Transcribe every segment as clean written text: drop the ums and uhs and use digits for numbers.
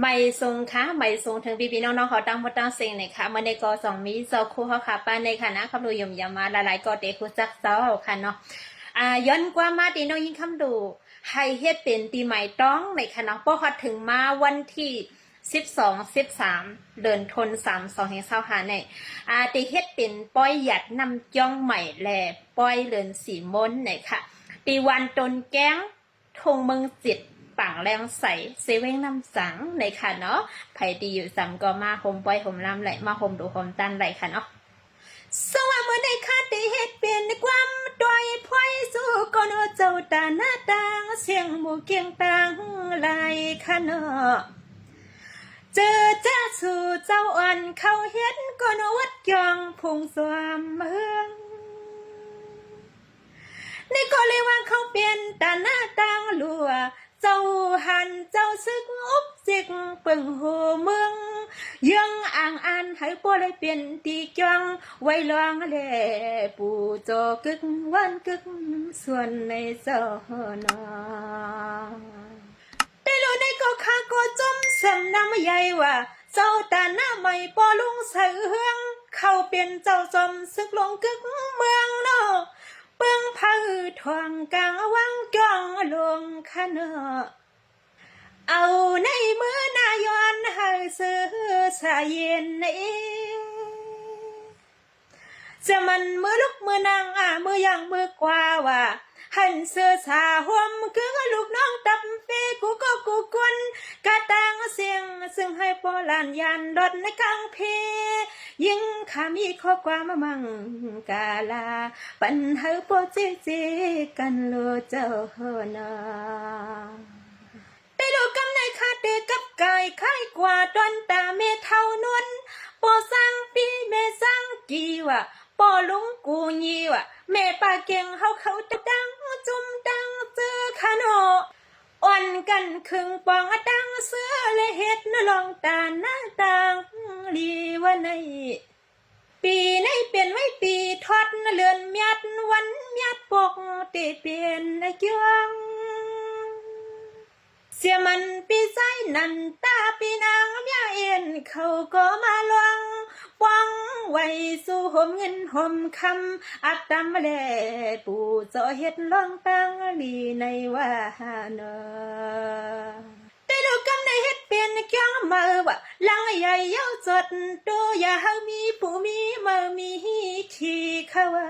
ไม่ทรงค่ะไม่ทรงถึงพี่น้องๆเขาตั้งบ่ตั้งเสียงเลยค่ะเมื่อในกอสองมีเจ้าคู่เขาค่ะป้าในคณะคำดูยมยามาหลายๆก็เด็กคู่จักเจ้าค่ะเนาะย้อนกว่ามาตีน้องยิ่งคำดูให้เฮ็ดเป็นตีใหม่ต้องในคณะป้อฮอดถึงมาวันที่12-13เดือนธันวาคม2225เนี่ยตีเฮ็ดเป็นป้อยหยัดนำจ้องใหม่แลป้อยเลือนสีมนเนี่ยค่ะตีวันตนแก้งทงเมืองจิตปังแรงใสเซเว่งน้ำสังในค่ะเนาะไผดีอยู่ซ้ำก็มาโฮมปอยโฮมลำไหลมาโฮมดูโฮมตันไหลค่ะเนาะสว่าเมื่อได้คาได้เฮ็ดเป็นความดอยพอยสู้ก็เนาะเจ้าตาหน้าต่างเสียงหมู่เกียงตังไหลค่ะเนาะเจอจ้าสู่เจ้าอ่อนเขาเฮ็ดก็เนาะวัดยองพุงสวมเมืองนี่ก็เลยว่าเขาเป็นตาหน้าต่างลัวเจ้าหันเจ้าซึกอุบจิกเปิงหูเมืองยังอ่างอันให้ป้อเลยเปลี่ยนตีจังไว้ลองแลปู่โจกึกวันกึกส่วนในเจ้านอได้รู้ในก็ข้าก็จมสำน้ำใหญ่ว่าเจ้าตาหน้าใหม่ป้อลุงใส่เฮืองเขาเป็นเจ้าจอมซึกลงกึกเมืองเนาะเปิ้งพังทวงกลางวังจ้องลงคะเนาะเอาในมือนายอนให้ซื้อสายเย็นนี้จะมันมือลุกมือนางมือยังมือกว่าว่าหันเสื้อสาห่มคือลูกน้องตับเฟกูก็กูกวนกะตังเสียงซึ่งให้โบราณยันรถในกลางเพยิ่งขามีข้อความมามั่งกาลาปัญหาโปเจเจกันโลเจ้านาได้ดูกำในคาเดกับกายคล้ายกว่าตอนตาเมเท่านวลปอสร้างปีเมสร้างกีว่าปอลุงกูยีว่ะแม่ป้าเก่งเขาจะดังจุ่มดังเจอขนออ่อนกันครึ่งปองดังเสื้อเลยเฮ็ดนลองตาหน้าต่างลีว่าในปีในเปลี่ยนไว้ปีทอดเลือนเมียดวันเมียดปกเตเปลี่ยนเกืองเสียมันปีใจนันตาปีนางเมียเอ็นเขาก็มาลวงวังไว้สู่ห่มเงินห่มคำอัดตำแลปู่เจาะเฮ็ดลองตั้งลีในว่าเนอได้ดูกำในเฮ็ดเป็นเกี่ยงมือว่าลังใหญ่เย้าจดตัวอย่าเฮามีผู้มีมือมีขี้เขาว่า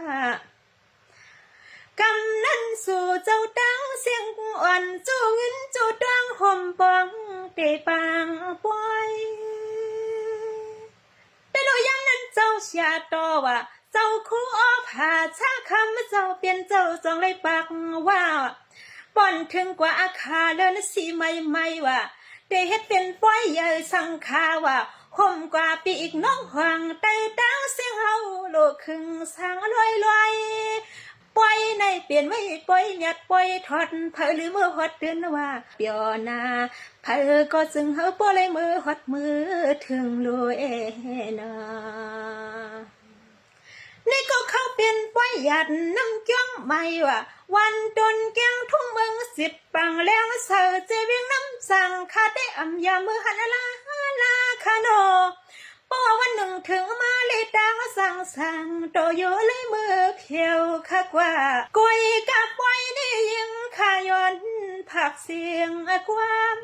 กำนั้นสู่เจ้าดังเสียงอ่อนจูเงินจูดังห่มปองเตปางป่วยแต่โดยยังนั้นเจ้าเสียต่อว่าเจ้าคู่อ้อผ่าชาคำเจ้าเปลี่ยนเจ้าจองเลยปากว่าป่อนถึงกว่าอาคาเลินสีไม่ว่าได้เฮ็ดเป็นป้อยใหญ่สังคาว่าห่มกว่าปีอีกน้องหวังไต่ดาวเสียงเฮาโลกครึ่งสางลอยปล่อยในเปลี่ยนไว้ปล่อยหยัดปล่อยทอดเผอหรือมือหดเดือนว่าเปียวนาเผอก็จึงเฮาปล่อยมือหดมือถึงรวยนานี่ก็เขาเป็นป้อยหยัดน้ำจ้องไม่ว่าวันตนแกงทุ่งเมืองสิบปังแรงเสือเจเวียงน้ำสั่งคาได้อำยามือหันลาคาโนปอวันหนึ่งถึงมาเลยดังสั่งโตโยเลยมือเพียวคักว่ากุยกับไว้ได้ยิงขายอนผักเสียงความ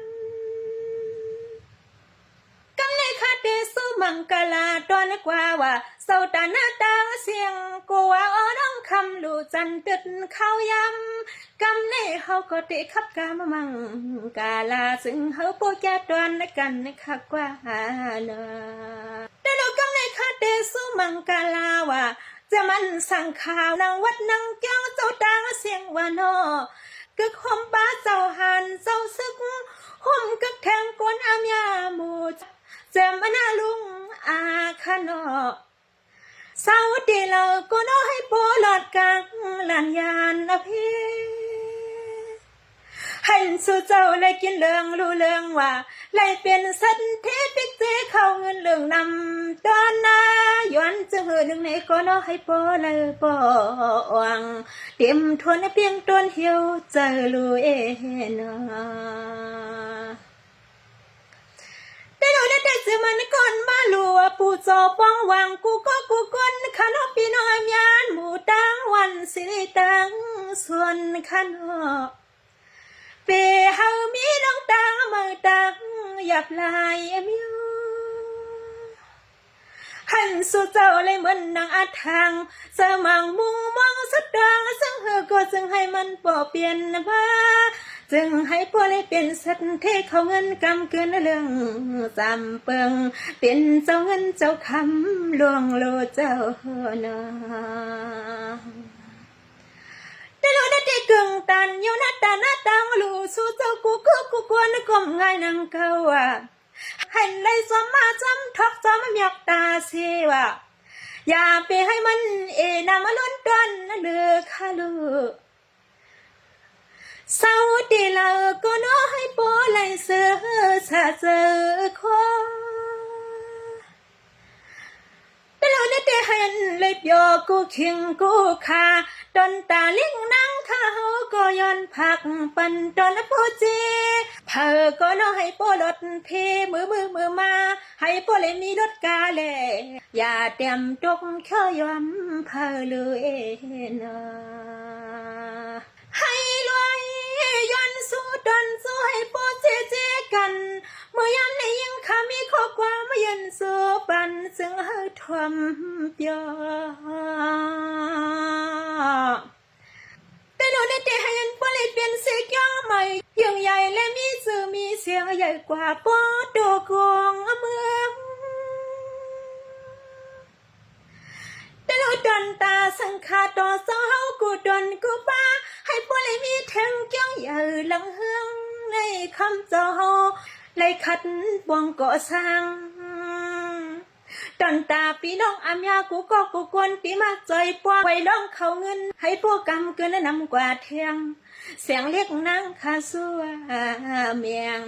กำในคาเดสู้มังกลาตอนกว่าว่าเศร้าตาหน้าตาเสียงกัวอ้อน้องคำลูจันตึดเข้ายำกำในเขาก็เตะขับกามมังกาลาซึ่งเขาโปแกตอนกันคักกว่าเนาะแต่เรากำในคาเดสู้มังกลาว่าจะมันสั่งข่าวนางวัดนางแก้วเจ้าตาเสียงว่านอกึกห่มป้าเจ้าหันเจ้าซึกห่มกึกแทงกวนอามยามูเจมนาลุงอาคานอสาวดีเราก็น้อให้โปลอดกลางลานยานอภิให้สู่เจ้าเลยกินเรื่องรู้เรื่องว่าเลยเป็นสัตว์เทพิกเจเข้าเงินเรื่องนำตอนนาย้อนจะเหือหนึ่งในก็น้อให้โปเลยปอวังเตรียมทวนเพียงต้นเหี่ยวเจอลูเอนา โจป้องวังกูก็กูกนขนมพี่น้อยยานหมู่ตั้งวันสิตั้งส่วนขนมเปเฮามีน้องตามือตั้งหยับลายมิวหันสู่เจ้าเลยเหมือนนางอาทังสมังมุงมองสุดดังซึ่งเฮอก็จึงให้มันป่อเปลี่ยนมาจึงให้พวกเลยเป็นสัตว์เทเขาเงินกำเกินเรื่องจำเปิงเป็นเจ้าเงินเจ้าคำลวงโลเจ้านาแต่เราได้ที่กึ่งตันอยู่หน้าตาหน้าตังลูสู่เจ้ากูคือกูกวนก้มง่ายนังเกาหันเลยสมมาจำทอกจำหยอกตาเสวะอย่าไปให้มันนามาล้นต้นเลือคาลูเศร้าตีเราก็น้อให้โปไหลเสือสาเจอคอแต่เราได้แต่เห็นเลยโยกูเคียงกูขาตอนตาเลี้ยงนั่งข้าเฮาก็ย้อนผักปันตอนโปเจเพอก็น้อให้โปรถเพมือมาให้โปเลยมีรถกาแลอย่าเตรียมตกข้อยอมเพอเลยนะให้รวยย้อนสู้ดนสู้ให้โปเจกันเมื่อยามในยิ่งข้ามีข้อความมายันสู้ปันซึ่งเฮาทวมเปียแต่เราได้แต่ให้ยันโปเลยเปลี่ยนเสียงใหม่ยิ่งใหญ่และมีสื่อมีเสียงใหญ่กว่าโปโดกองเมืองแต่เราดันตาสังขาต่อเศร้าเฮากูดนกูป้าให้พวกเลยมีแทงเกี้ยงใหญ่หลังเฮืองในคำเจ้าเฮาเลยขัดบวงก่อสร้างดันตาพี่น้องอามยากูก็กูกวนปีมาใจป้าไว้ร้องเขาเงินให้พวกกำเกินนำกว่าเทียงเสียงเรียกนางคาสัวเมียง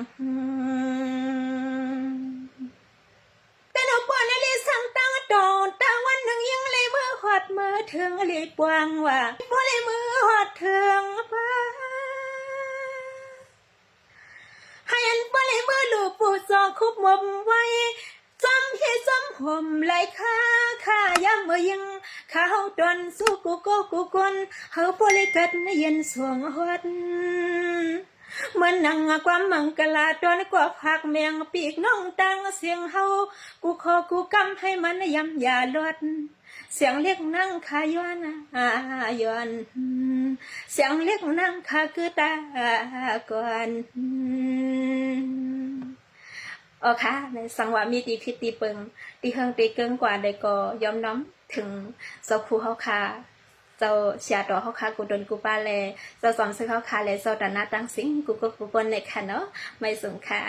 แต่เราปอนเลยสั่งตั้งโดนตั้งวันหนึ่งยังเลยมือหอดมือถึงเลยปวงว่าพอเลยมือหอดถึงป้าให้อันพอเลยมือลูกปูจอคุบมมไว้จำเฮจำห่มไหลข้าย้ำเมื่อยังข้าเฮาดอนสู้กูก็กูกนเฮาพอเลยกัดในเย็นสวงหดเหมือนนังความมังกลาตอนกว่าผักแมงปีกน้องตังเสียงเฮากูขอกูกำให้มันยำอย่าลดเสียงเรียกนั่งขายอนย้อนเสียงเรียกนั่งขาคือตาก่อนโอค่ะในสังวามีตีพิษตีเปิงตีเฮิงตีเกิงกว่าใดก็ยอมน้อมถึงเจ้าครูเฮาค่ะเจ้าเสียต่อเฮาค่ะกูดนกูป้าแลเจ้าสอนซื้อเฮาค่ะแลเจ้าตาหน้าตั้งสิงกูก็กูปนในค่ะเนาะไม่สมค่ะ